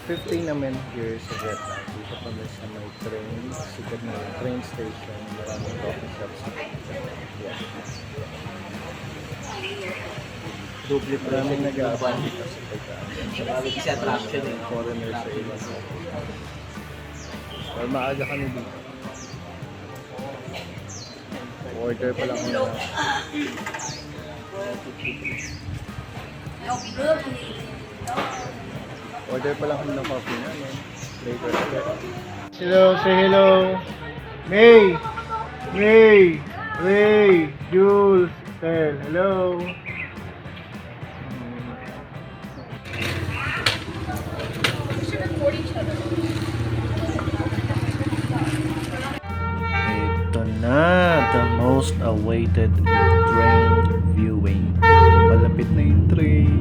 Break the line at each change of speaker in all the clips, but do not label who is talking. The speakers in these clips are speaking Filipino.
6:15 naman here sa Vietnam. Dito kami sa may train, sikat na train station, maraming coffee shops. Yeah. Double maraming nag-aabang dito sa pagkaan.
Marami kasi attraction eh.
Foreigners sa iba. Well, maaga kami dito. Order pa lang muna. Order pa lang kami ng coffee na. Later ulit. Hello, say hello. May! May! Ray! Jules! Tel, hello! Ito na, the most awaited train viewing. Malapit na yung train.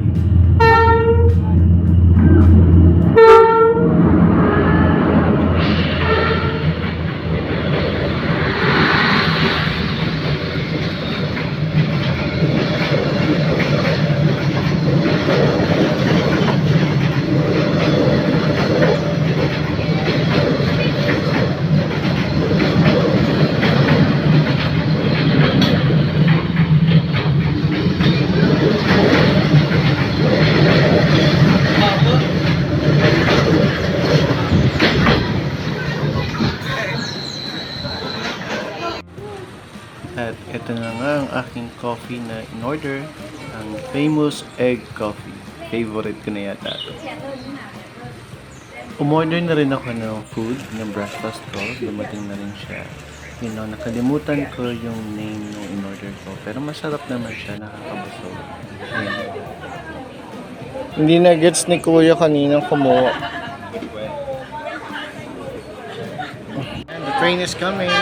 At ito na nga ang aking coffee na in-order, ang famous egg coffee. Favorite ko na yata ito. Umorder na rin ako ng food, ng breakfast ko. Dumating na rin siya. You know, nakalimutan ko yung name ng in-order ko. Pero masarap naman siya, nakakabusog. Ayan. Hindi na gets ni Kuya kaninang kumuha. And the train is coming.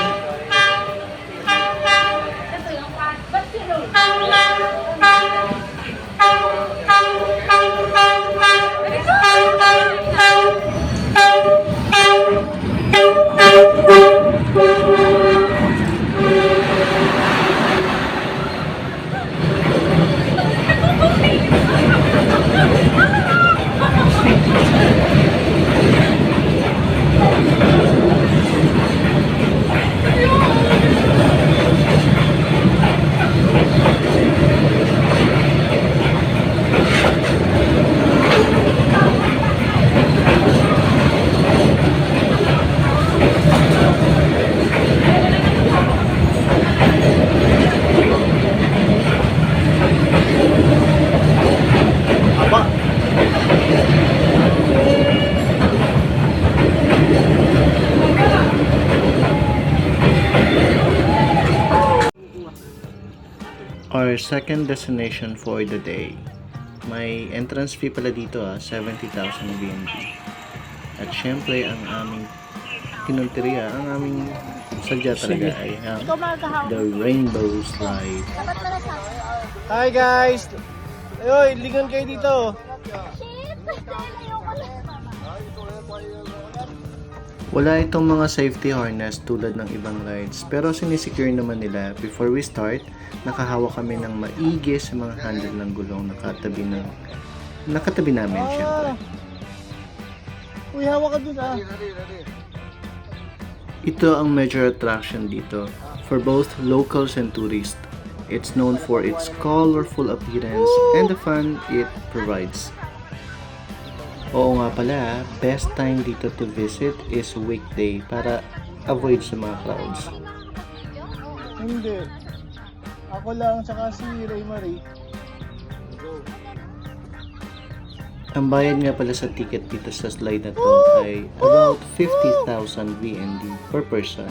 Our second destination for the day. May entrance fee pala dito 70,000 BNB. At syempre ang aming kinunteriya, ang aming sadya talaga ay ang the Rainbow Slide. Hi guys! Ayoy, lingon kayo dito! Wala itong mga safety harness tulad ng ibang rides, pero sinisecure naman nila. Before we start, nakahawak kami ng maigi sa mga handle ng gulong nakatabi namin syempre.
Uy, hawak ka dun
Ito ang major attraction dito for both locals and tourists. It's known for its colorful appearance and the fun it provides. Oo nga pala, best time dito to visit is weekday para avoid sa mga crowds.
Hindi. Ako lang, saka si Ray Marie.
Ang bayad nga pala sa ticket dito sa slide na to ay about 50,000 VND per person.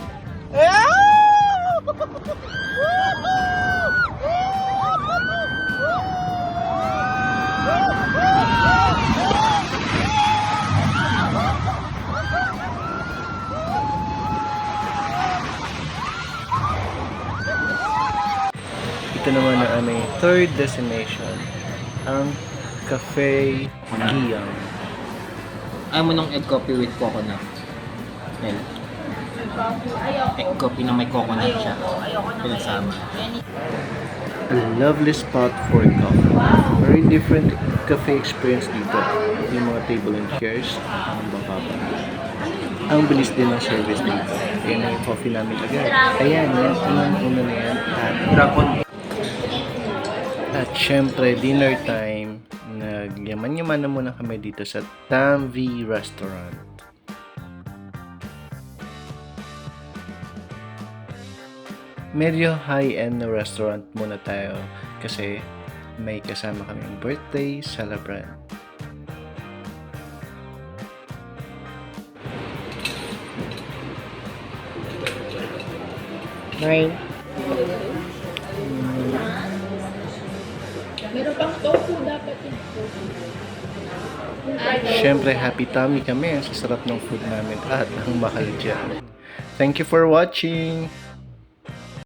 Ito naman ang aming third destination, ang Cafe Giyang.
Ayaw mo nung egg coffee with coconut. Nel. Egg coffee na may coconut siya. Pinagsama.
A lovely spot for coffee. Very different cafe experience dito. yung mga table and chairs, ang baba pa. Ang bilis din ng service dito. Ayan na yung coffee namin agad. Ayan, yan. Unang-una na yan.
Dragon.
At syempre, dinner time. Nagyaman-yaman na muna kami dito sa Tamvi Restaurant. Medyo high-end na restaurant muna tayo kasi may kasama kaming birthday celebrant.
Nine.
Meron pang tofu dapat yun.
Syempre, happy tummy kami sa sarap ng food namin at ang mahal dyan. Thank you for watching!